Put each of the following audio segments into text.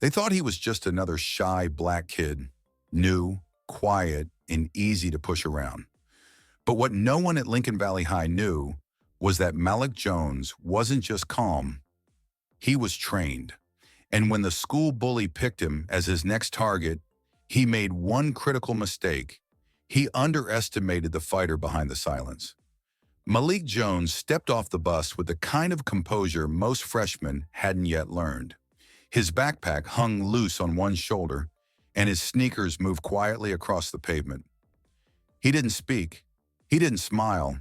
They thought he was just another shy black kid, new, quiet, and easy to push around. But what no one at Lincoln Valley High knew was that Malik Jones wasn't just calm, he was trained. And when the school bully picked him as his next target, he made one critical mistake. He underestimated the fighter behind the silence. Malik Jones stepped off the bus with the kind of composure most freshmen hadn't yet learned. His backpack hung loose on one shoulder, and his sneakers moved quietly across the pavement. He didn't speak. He didn't smile.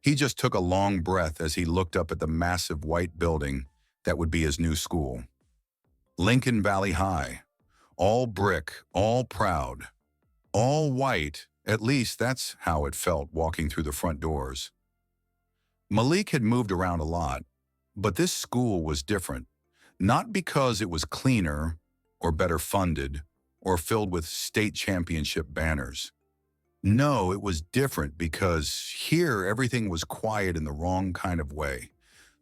He just took a long breath as he looked up at the massive white building that would be his new school. Lincoln Valley High. All brick, all proud, all white. At least that's how it felt walking through the front doors. Malik had moved around a lot, but this school was different. Not because it was cleaner or better funded or filled with state championship banners. No, it was different because here everything was quiet in the wrong kind of way.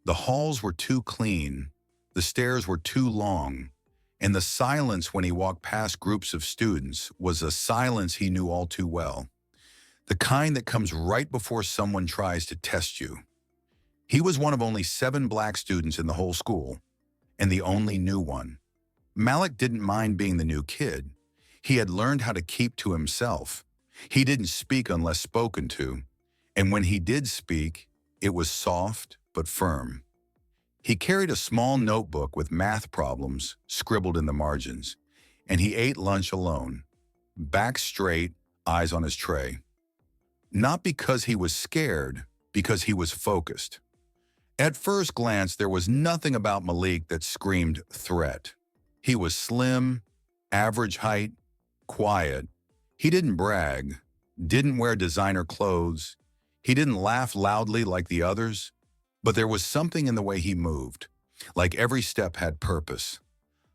The halls were too clean, the stairs were too long, and the silence when he walked past groups of students was a silence he knew all too well. The kind that comes right before someone tries to test you. He was one of only 7 black students in the whole school, and the only new one. Malik didn't mind being the new kid. He had learned how to keep to himself. He didn't speak unless spoken to, and when he did speak, it was soft but firm. He carried a small notebook with math problems scribbled in the margins, and he ate lunch alone, back straight, eyes on his tray. Not because he was scared, because he was focused. At first glance, there was nothing about Malik that screamed threat. He was slim, average height, quiet. He didn't brag, didn't wear designer clothes. He didn't laugh loudly like the others, but there was something in the way he moved, like every step had purpose,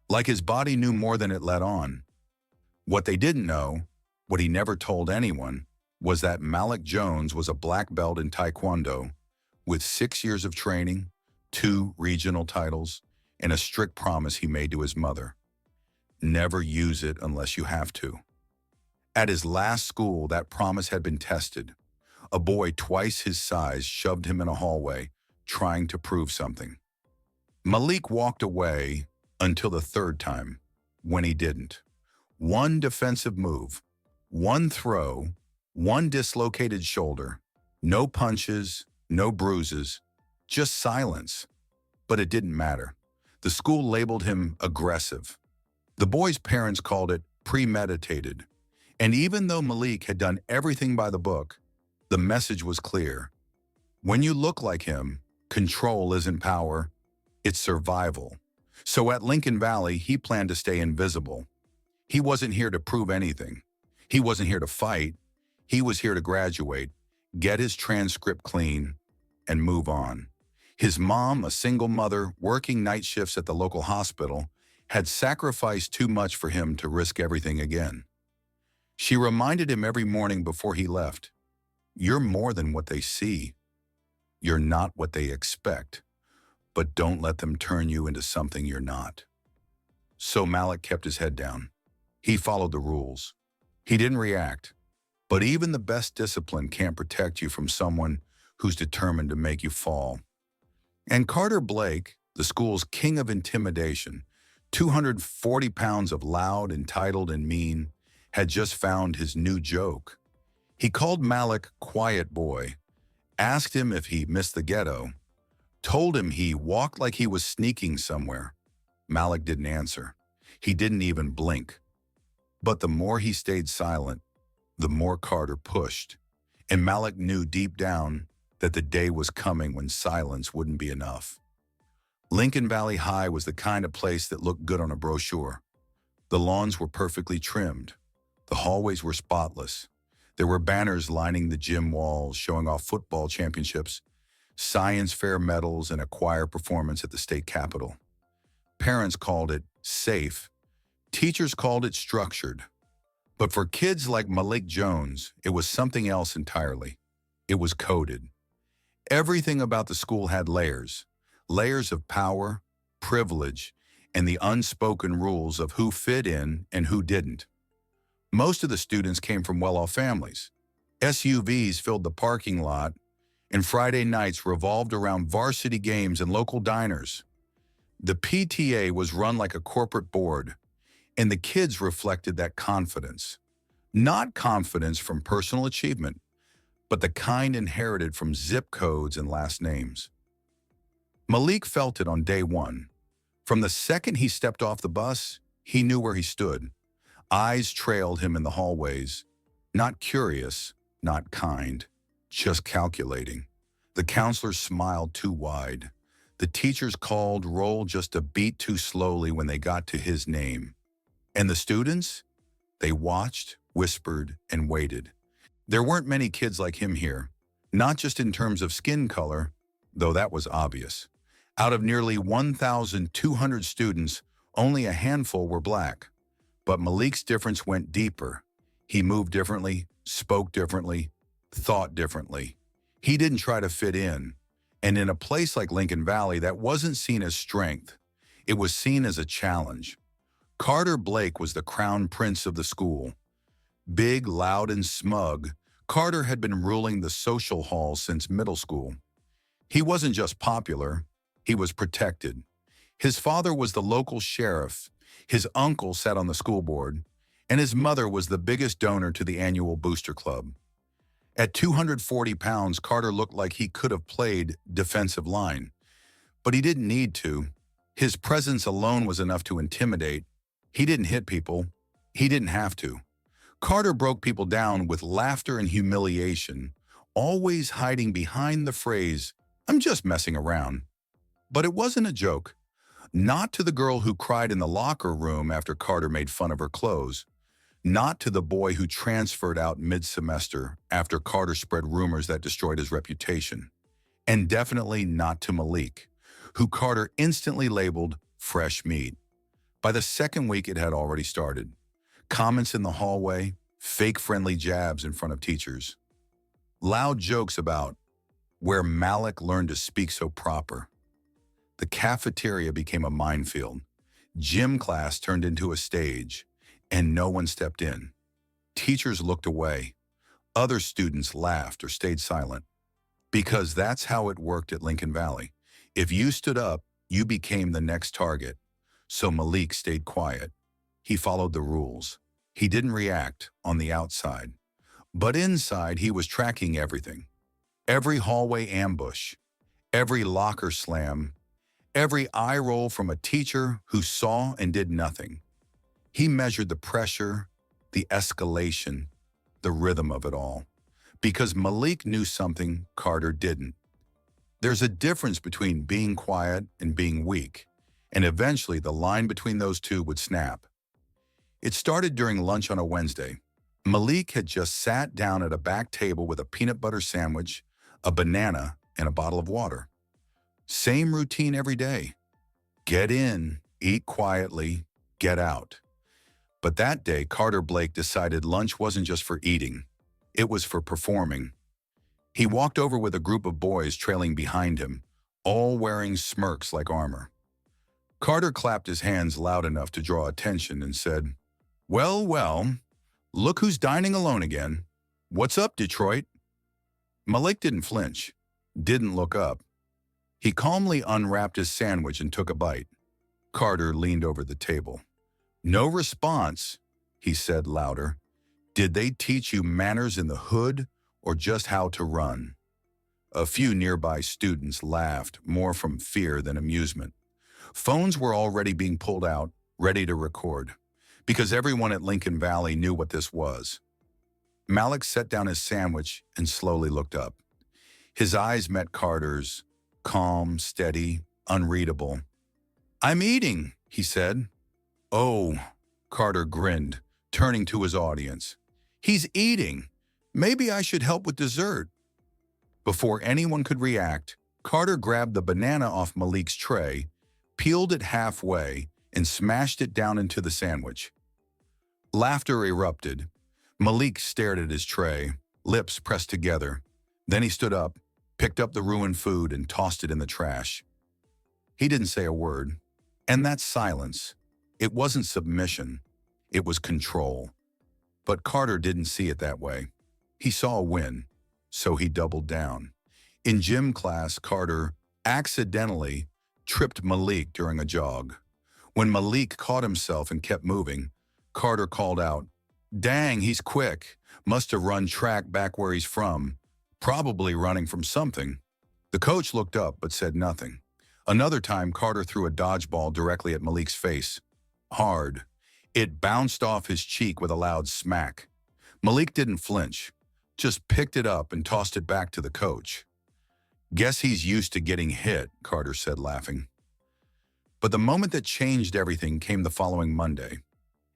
like his body knew more than it let on. What they didn't know, what he never told anyone, was that Malik Jones was a black belt in Taekwondo with 6 years of training, 2 regional titles, and a strict promise he made to his mother. Never use it unless you have to. At his last school, that promise had been tested. A boy twice his size shoved him in a hallway, trying to prove something. Malik walked away until the 3rd time, when he didn't. One defensive move, one throw, one dislocated shoulder, no punches, no bruises, just silence. But it didn't matter. The school labeled him aggressive. The boy's parents called it premeditated. And even though Malik had done everything by the book, the message was clear. When you look like him, control isn't power, it's survival. So at Lincoln Valley, he planned to stay invisible. He wasn't here to prove anything. He wasn't here to fight. He was here to graduate, get his transcript clean, and move on. His mom, a single mother working night shifts at the local hospital, had sacrificed too much for him to risk everything again. She reminded him every morning before he left, "You're more than what they see. You're not what they expect, but don't let them turn you into something you're not." So Malik kept his head down. He followed the rules. He didn't react, but even the best discipline can't protect you from someone who's determined to make you fall. And Carter Blake, the school's king of intimidation, 240 pounds of loud, entitled, and mean, had just found his new joke. He called Malik quiet boy, asked him if he missed the ghetto, told him he walked like he was sneaking somewhere. Malik didn't answer. He didn't even blink. But the more he stayed silent, the more Carter pushed. And Malik knew deep down that the day was coming when silence wouldn't be enough. Lincoln Valley High was the kind of place that looked good on a brochure. The lawns were perfectly trimmed. The hallways were spotless. There were banners lining the gym walls showing off football championships, science fair medals, and a choir performance at the state capitol. Parents called it safe. Teachers called it structured. But for kids like Malik Jones, it was something else entirely. It was coded. Everything about the school had layers. Layers of power, privilege, and the unspoken rules of who fit in and who didn't. Most of the students came from well-off families. SUVs filled the parking lot, and Friday nights revolved around varsity games and local diners. The PTA was run like a corporate board, and the kids reflected that confidence. Not confidence from personal achievement, but the kind inherited from zip codes and last names. Malik felt it on day one. From the second he stepped off the bus, he knew where he stood. Eyes trailed him in the hallways. Not curious, not kind, just calculating. The counselors smiled too wide. The teachers called roll just a beat too slowly when they got to his name. And the students? They watched, whispered, and waited. There weren't many kids like him here, not just in terms of skin color, though that was obvious. Out of nearly 1,200 students, only a handful were black. But Malik's difference went deeper. He moved differently, spoke differently, thought differently. He didn't try to fit in. And in a place like Lincoln Valley, that wasn't seen as strength. It was seen as a challenge. Carter Blake was the crown prince of the school. Big, loud, and smug, Carter had been ruling the social halls since middle school. He wasn't just popular, he was protected. His father was the local sheriff, his uncle sat on the school board, and his mother was the biggest donor to the annual Booster Club. At 240 pounds, Carter looked like he could have played defensive line. But he didn't need to. His presence alone was enough to intimidate. He didn't hit people. He didn't have to. Carter broke people down with laughter and humiliation, always hiding behind the phrase, "I'm just messing around." But it wasn't a joke. Not to the girl who cried in the locker room after Carter made fun of her clothes. Not to the boy who transferred out mid-semester after Carter spread rumors that destroyed his reputation. And definitely not to Malik, who Carter instantly labeled fresh meat. By the second week, it had already started. Comments in the hallway, fake friendly jabs in front of teachers. Loud jokes about where Malik learned to speak so proper. The cafeteria became a minefield. Gym class turned into a stage, and no one stepped in. Teachers looked away. Other students laughed or stayed silent. Because that's how it worked at Lincoln Valley. If you stood up, you became the next target. So Malik stayed quiet. He followed the rules. He didn't react on the outside. But inside, he was tracking everything. Every hallway ambush, every locker slam, every eye roll from a teacher who saw and did nothing. He measured the pressure, the escalation, the rhythm of it all. Because Malik knew something Carter didn't. There's a difference between being quiet and being weak, and eventually the line between those two would snap. It started during lunch on a Wednesday. Malik had just sat down at a back table with a peanut butter sandwich, a banana, and a bottle of water. Same routine every day. Get in, eat quietly, get out. But that day, Carter Blake decided lunch wasn't just for eating. It was for performing. He walked over with a group of boys trailing behind him, all wearing smirks like armor. Carter clapped his hands loud enough to draw attention and said, "Well, well, look who's dining alone again. What's up, Detroit?" Malik didn't flinch, didn't look up. He calmly unwrapped his sandwich and took a bite. Carter leaned over the table. "No response," he said louder. "Did they teach you manners in the hood or just how to run?" A few nearby students laughed, more from fear than amusement. Phones were already being pulled out, ready to record, because everyone at Lincoln Valley knew what this was. Malik set down his sandwich and slowly looked up. His eyes met Carter's, calm, steady, unreadable. "I'm eating," he said. "Oh," Carter grinned, turning to his audience. "He's eating. Maybe I should help with dessert." Before anyone could react, Carter grabbed the banana off Malik's tray, peeled it halfway, and smashed it down into the sandwich. Laughter erupted. Malik stared at his tray, lips pressed together. Then he stood up, picked up the ruined food, and tossed it in the trash. He didn't say a word. And that silence, it wasn't submission, it was control. But Carter didn't see it that way. He saw a win, so he doubled down. In gym class, Carter accidentally tripped Malik during a jog. When Malik caught himself and kept moving, Carter called out, "Dang, he's quick. Must have run track back where he's from. Probably running from something." The coach looked up but said nothing. Another time, Carter threw a dodgeball directly at Malik's face. Hard. It bounced off his cheek with a loud smack. Malik didn't flinch, just picked it up and tossed it back to the coach. "Guess he's used to getting hit," Carter said, laughing. But the moment that changed everything came the following Monday.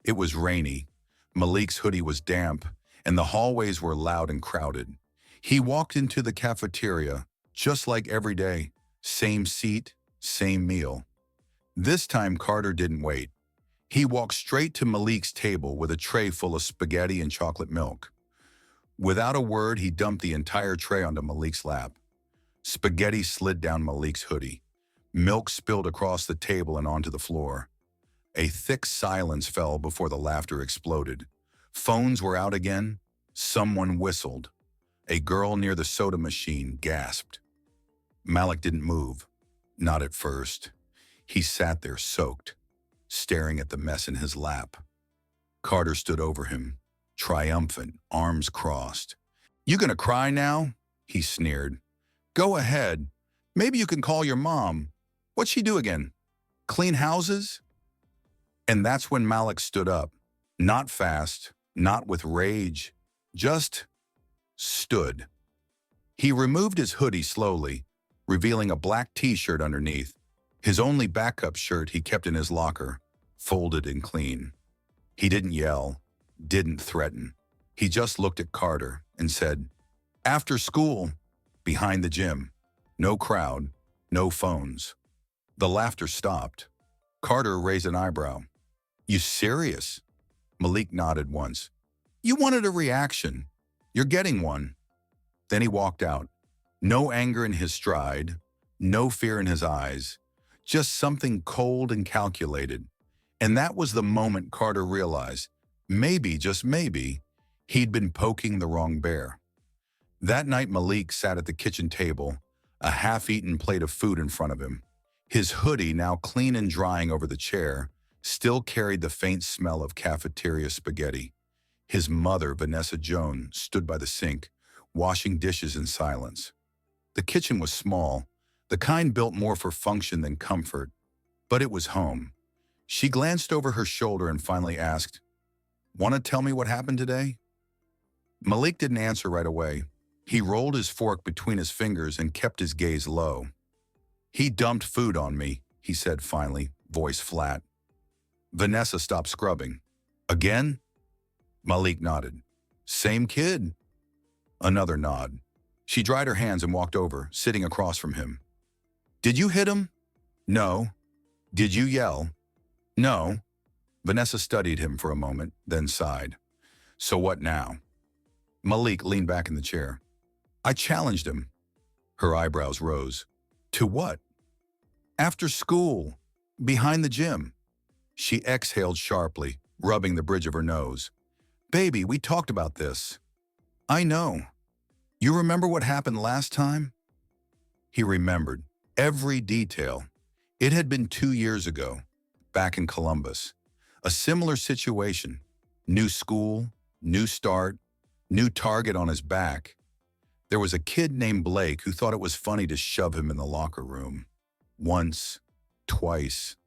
It was rainy. Malik's hoodie was damp, and the hallways were loud and crowded. He walked into the cafeteria, just like every day. Same seat, same meal. This time, Carter didn't wait. He walked straight to Malik's table with a tray full of spaghetti and chocolate milk. Without a word, he dumped the entire tray onto Malik's lap. Spaghetti slid down Malik's hoodie. Milk spilled across the table and onto the floor. A thick silence fell before the laughter exploded. Phones were out again. Someone whistled. A girl near the soda machine gasped. Malik didn't move. Not at first. He sat there soaked, staring at the mess in his lap. Carter stood over him, triumphant, arms crossed. "You gonna cry now?" he sneered. "Go ahead. Maybe you can call your mom. What'd she do again? Clean houses?" And that's when Malik stood up. Not fast, not with rage, just stood. He removed his hoodie slowly, revealing a black t-shirt underneath, his only backup shirt he kept in his locker, folded and clean. He didn't yell, didn't threaten. He just looked at Carter and said, "After school, behind the gym. No crowd, no phones." The laughter stopped. Carter raised an eyebrow. "You serious?" Malik nodded once. "You wanted a reaction. You're getting one." Then he walked out. No anger in his stride, no fear in his eyes, just something cold and calculated. And that was the moment Carter realized, maybe, just maybe, he'd been poking the wrong bear. That night, Malik sat at the kitchen table, a half-eaten plate of food in front of him. His hoodie, now clean and drying over the chair, still carried the faint smell of cafeteria spaghetti. His mother, Vanessa Jones, stood by the sink, washing dishes in silence. The kitchen was small, the kind built more for function than comfort, but it was home. She glanced over her shoulder and finally asked, "Want to tell me what happened today?" Malik didn't answer right away. He rolled his fork between his fingers and kept his gaze low. "He dumped food on me," he said finally, voice flat. Vanessa stopped scrubbing. "Again?" Malik nodded. "Same kid?" Another nod. She dried her hands and walked over, sitting across from him. "Did you hit him?" "No." "Did you yell?" "No." Vanessa studied him for a moment, then sighed. "So what now?" Malik leaned back in the chair. "I challenged him." Her eyebrows rose. "To what?" "After school. Behind the gym." She exhaled sharply, rubbing the bridge of her nose. "Baby, we talked about this." "I know. You remember what happened last time?" He remembered every detail. It had been 2 years ago, back in Columbus. A similar situation. New school, new start, new target on his back. There was a kid named Blake who thought it was funny to shove him in the locker room. Once, twice.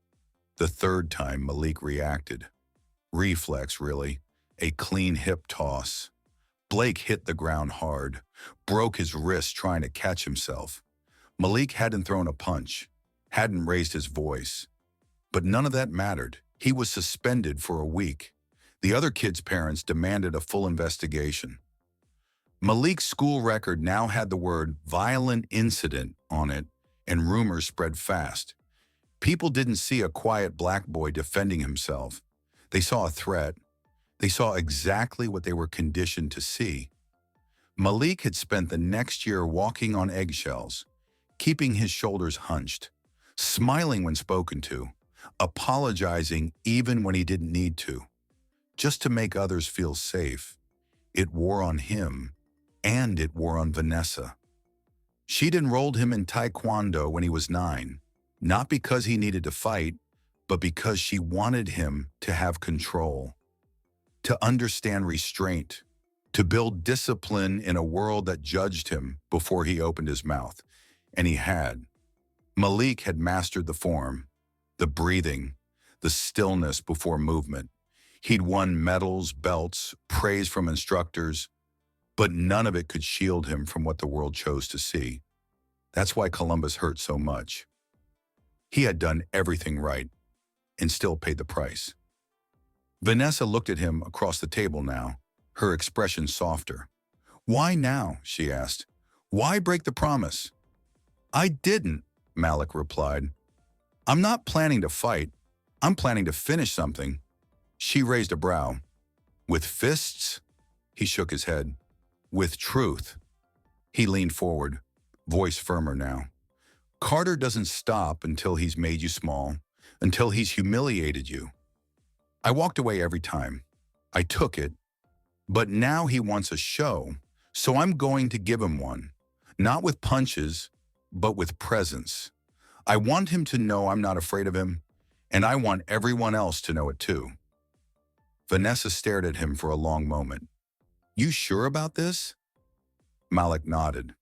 The third time, Malik reacted. Reflex, really. A clean hip toss. Blake hit the ground hard, broke his wrist trying to catch himself. Malik hadn't thrown a punch, hadn't raised his voice. But none of that mattered. He was suspended for a week. The other kids' parents demanded a full investigation. Malik's school record now had the word "violent incident" on it, and rumors spread fast. People didn't see a quiet black boy defending himself. They saw a threat. They saw exactly what they were conditioned to see. Malik had spent the next year walking on eggshells, keeping his shoulders hunched, smiling when spoken to, apologizing even when he didn't need to, just to make others feel safe. It wore on him, and it wore on Vanessa. She'd enrolled him in Taekwondo when he was 9, not because he needed to fight, but because she wanted him to have control, to understand restraint, to build discipline in a world that judged him before he opened his mouth. And he had. Malik had mastered the form, the breathing, the stillness before movement. He'd won medals, belts, praise from instructors, but none of it could shield him from what the world chose to see. That's why Columbus hurt so much. He had done everything right and still paid the price. Vanessa looked at him across the table now, her expression softer. "Why now?" she asked. "Why break the promise?" "I didn't," Malik replied. "I'm not planning to fight. I'm planning to finish something." She raised a brow. "With fists?" He shook his head. "With truth." He leaned forward, voice firmer now. "Carter doesn't stop until he's made you small, until he's humiliated you. I walked away every time. I took it. But now he wants a show, so I'm going to give him one. Not with punches, but with presence. I want him to know I'm not afraid of him, and I want everyone else to know it too." Vanessa stared at him for a long moment. "You sure about this?" Malik nodded.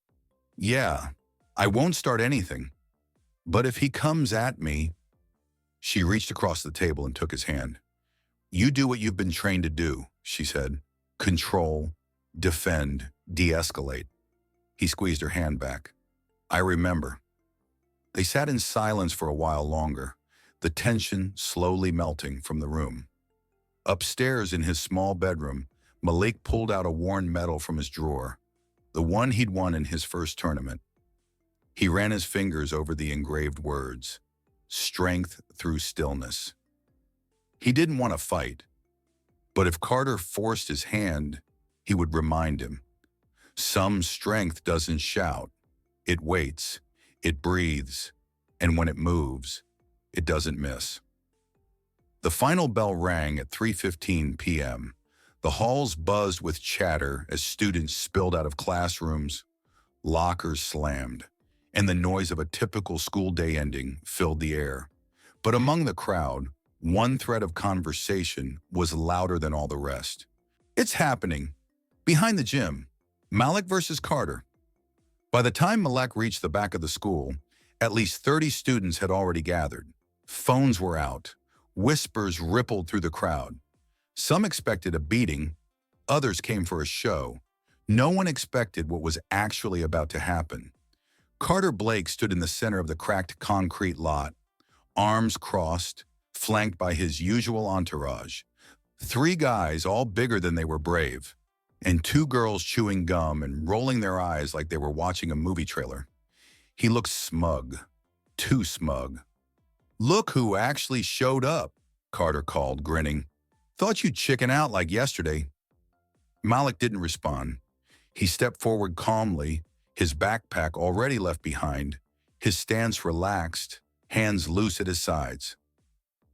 "Yeah, I won't start anything. But if he comes at me..." She reached across the table and took his hand. "You do what you've been trained to do," she said. "Control, defend, de-escalate." He squeezed her hand back. "I remember." They sat in silence for a while longer, the tension slowly melting from the room. Upstairs in his small bedroom, Malik pulled out a worn medal from his drawer, the one he'd won in his first tournament. He ran his fingers over the engraved words, "Strength through stillness." He didn't want to fight, but if Carter forced his hand, he would remind him. Some strength doesn't shout. It waits, it breathes, and when it moves, it doesn't miss. The final bell rang at 3:15 p.m. The halls buzzed with chatter as students spilled out of classrooms, lockers slammed, and the noise of a typical school day ending filled the air. But among the crowd, one thread of conversation was louder than all the rest. "It's happening. Behind the gym. Malik versus Carter." By the time Malik reached the back of the school, at least 30 students had already gathered. Phones were out. Whispers rippled through the crowd. Some expected a beating. Others came for a show. No one expected what was actually about to happen. Carter Blake stood in the center of the cracked concrete lot, arms crossed, flanked by his usual entourage. 3 guys, all bigger than they were brave, and 2 girls chewing gum and rolling their eyes like they were watching a movie trailer. He looked smug, too smug. "Look who actually showed up," Carter called, grinning. "Thought you'd chicken out like yesterday." Malik didn't respond. He stepped forward calmly, his backpack already left behind, his stance relaxed, hands loose at his sides.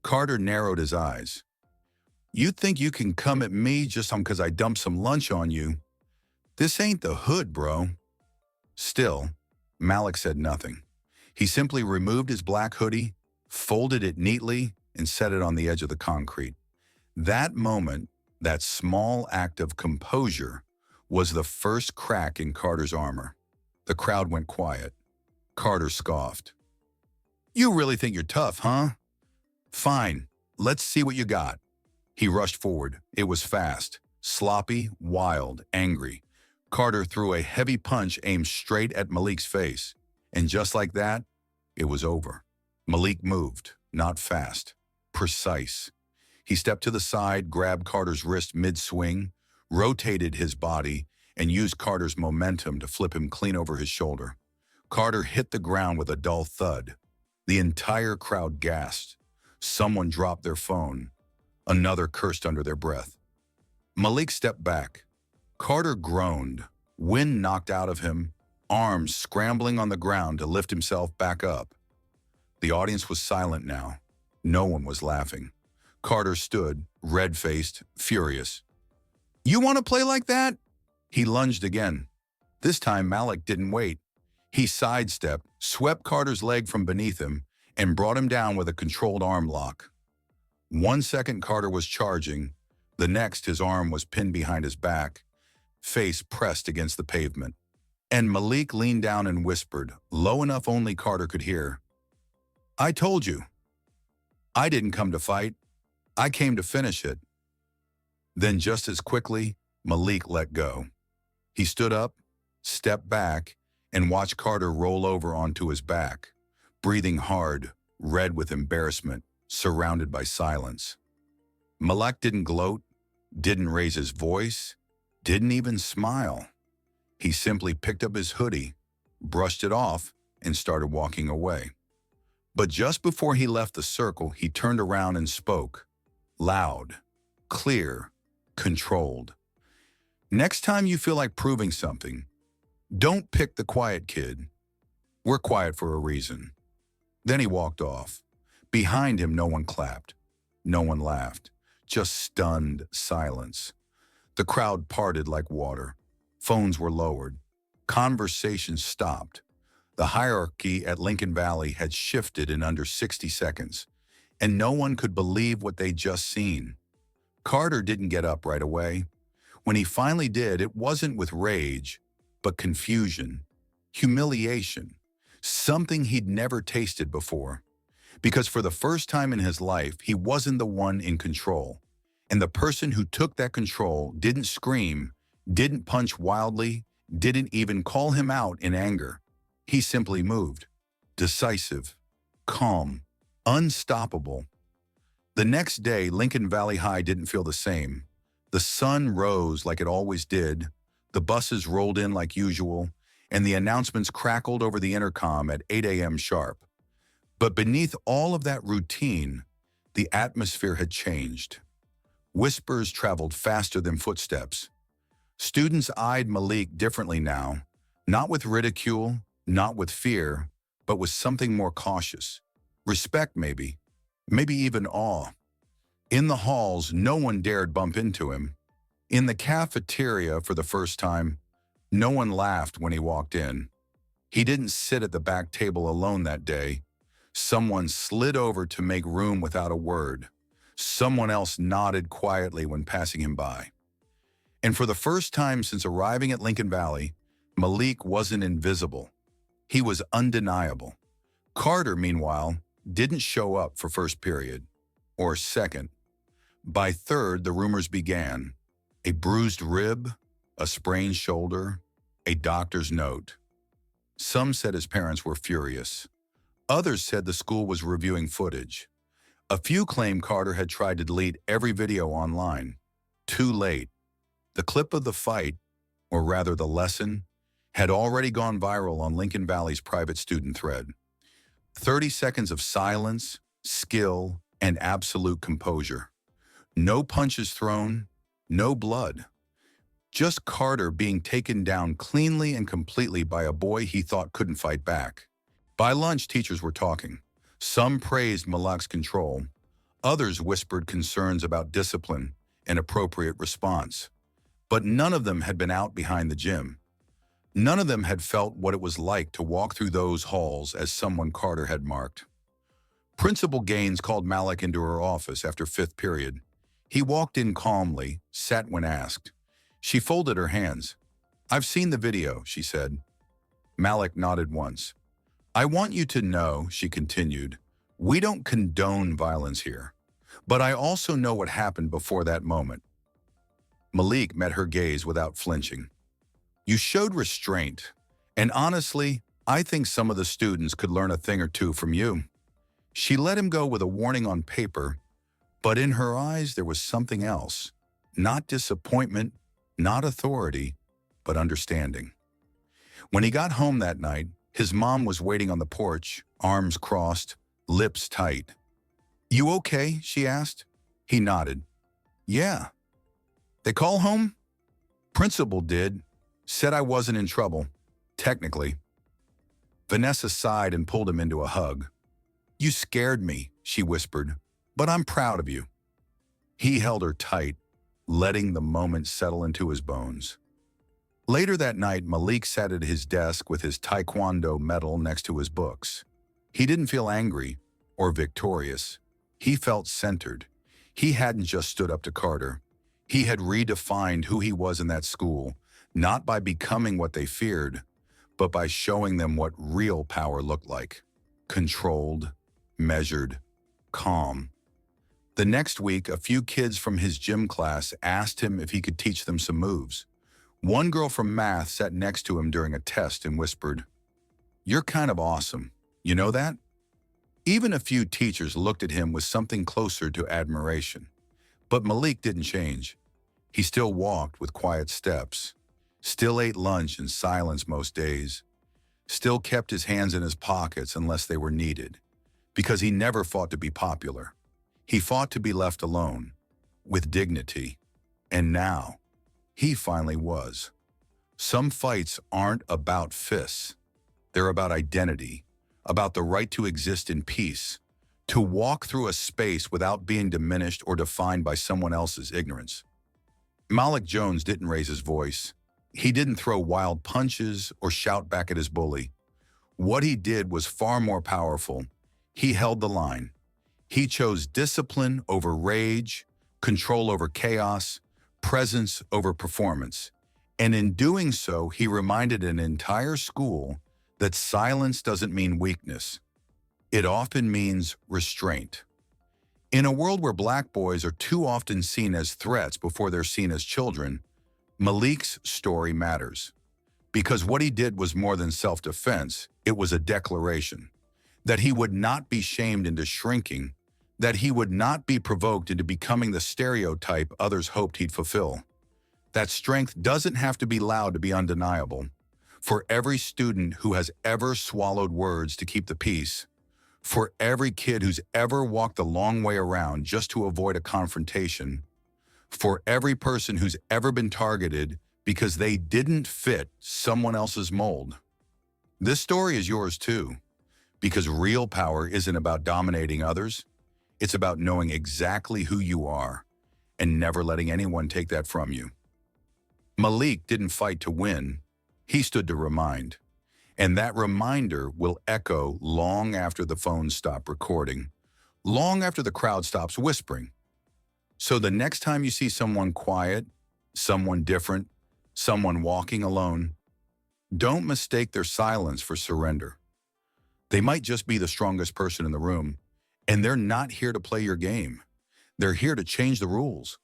Carter narrowed his eyes. "You think you can come at me just because I dumped some lunch on you? This ain't the hood, bro." Still, Malik said nothing. He simply removed his black hoodie, folded it neatly, and set it on the edge of the concrete. That moment, that small act of composure, was the first crack in Carter's armor. The crowd went quiet. Carter scoffed. "You really think you're tough, huh? Fine, let's see what you got." He rushed forward. It was fast, sloppy, wild, angry. Carter threw a heavy punch aimed straight at Malik's face. And just like that, it was over. Malik moved, not fast, precise. He stepped to the side, grabbed Carter's wrist mid-swing, rotated his body, and used Carter's momentum to flip him clean over his shoulder. Carter hit the ground with a dull thud. The entire crowd gasped. Someone dropped their phone. Another cursed under their breath. Malik stepped back. Carter groaned, wind knocked out of him, arms scrambling on the ground to lift himself back up. The audience was silent now. No one was laughing. Carter stood, red-faced, furious. "You want to play like that?" He lunged again. This time Malik didn't wait. He sidestepped, swept Carter's leg from beneath him, and brought him down with a controlled arm lock. 1 second Carter was charging. The next his arm was pinned behind his back, face pressed against the pavement. And Malik leaned down and whispered, low enough only Carter could hear, "I told you. I didn't come to fight. I came to finish it." Then just as quickly, Malik let go. He stood up, stepped back, and watched Carter roll over onto his back, breathing hard, red with embarrassment, surrounded by silence. Malik didn't gloat, didn't raise his voice, didn't even smile. He simply picked up his hoodie, brushed it off, and started walking away. But just before he left the circle, he turned around and spoke, loud, clear, controlled. "Next time you feel like proving something, don't pick the quiet kid. We're quiet for a reason." Then he walked off. Behind him, no one clapped. No one laughed. Just stunned silence. The crowd parted like water. Phones were lowered. Conversations stopped. The hierarchy at Lincoln Valley had shifted in under 60 seconds, and no one could believe what they'd just seen. Carter didn't get up right away. When he finally did, it wasn't with rage, but confusion, humiliation, something he'd never tasted before. Because for the first time in his life, he wasn't the one in control. And the person who took that control didn't scream, didn't punch wildly, didn't even call him out in anger. He simply moved, decisive, calm, unstoppable. The next day, Lincoln Valley High didn't feel the same. The sun rose like it always did, the buses rolled in like usual, and the announcements crackled over the intercom at 8 a.m. sharp. But beneath all of that routine, the atmosphere had changed. Whispers traveled faster than footsteps. Students eyed Malik differently now, not with ridicule, not with fear, but with something more cautious. Respect, maybe even awe. In the halls, no one dared bump into him. In the cafeteria, for the first time, no one laughed when he walked in. He didn't sit at the back table alone that day. Someone slid over to make room without a word. Someone else nodded quietly when passing him by. And for the first time since arriving at Lincoln Valley, Malik wasn't invisible. He was undeniable. Carter, meanwhile, didn't show up for first period, or second. By third, the rumors began. A bruised rib, a sprained shoulder, a doctor's note. Some said his parents were furious. Others said the school was reviewing footage. A few claimed Carter had tried to delete every video online. Too late. The clip of the fight, or rather the lesson, had already gone viral on Lincoln Valley's private student thread. 30 seconds of silence, skill, and absolute composure. No punches thrown, no blood. Just Carter being taken down cleanly and completely by a boy he thought couldn't fight back. By lunch, teachers were talking. Some praised Malik's control. Others whispered concerns about discipline and appropriate response. But none of them had been out behind the gym. None of them had felt what it was like to walk through those halls as someone Carter had marked. Principal Gaines called Malik into her office after fifth period. He walked in calmly, sat when asked. She folded her hands. "I've seen the video," she said. Malik nodded once. "I want you to know," she continued, "we don't condone violence here. But I also know what happened before that moment." Malik met her gaze without flinching. "You showed restraint, and honestly, I think some of the students could learn a thing or two from you." She let him go with a warning on paper, but in her eyes there was something else. Not disappointment, not authority, but understanding. When he got home that night, his mom was waiting on the porch, arms crossed, lips tight. "You okay?" she asked. He nodded. "Yeah." "They call home?" "Principal did. Said I wasn't in trouble. Technically." Vanessa sighed and pulled him into a hug. "You scared me," she whispered, "but I'm proud of you." He held her tight, letting the moment settle into his bones. Later that night, Malik sat at his desk with his Taekwondo medal next to his books. He didn't feel angry or victorious. He felt centered. He hadn't just stood up to Carter. He had redefined who he was in that school, not by becoming what they feared, but by showing them what real power looked like. Controlled, measured, calm. The next week, a few kids from his gym class asked him if he could teach them some moves. One girl from math sat next to him during a test and whispered, "You're kind of awesome. You know that?" Even a few teachers looked at him with something closer to admiration. But Malik didn't change. He still walked with quiet steps, still ate lunch in silence most days, still kept his hands in his pockets unless they were needed, because he never fought to be popular. He fought to be left alone, with dignity. And now, he finally was. Some fights aren't about fists. They're about identity, about the right to exist in peace, to walk through a space without being diminished or defined by someone else's ignorance. Malik Jones didn't raise his voice. He didn't throw wild punches or shout back at his bully. What he did was far more powerful. He held the line. He chose discipline over rage, control over chaos, presence over performance. And in doing so, he reminded an entire school that silence doesn't mean weakness. It often means restraint. In a world where black boys are too often seen as threats before they're seen as children, Malik's story matters. Because what he did was more than self-defense, it was a declaration. That he would not be shamed into shrinking, that he would not be provoked into becoming the stereotype others hoped he'd fulfill. That strength doesn't have to be loud to be undeniable. For every student who has ever swallowed words to keep the peace, for every kid who's ever walked the long way around just to avoid a confrontation, for every person who's ever been targeted because they didn't fit someone else's mold. This story is yours too, because real power isn't about dominating others. It's about knowing exactly who you are and never letting anyone take that from you. Malik didn't fight to win. He stood to remind. And that reminder will echo long after the phones stop recording, long after the crowd stops whispering. So the next time you see someone quiet, someone different, someone walking alone, don't mistake their silence for surrender. They might just be the strongest person in the room, and they're not here to play your game. They're here to change the rules.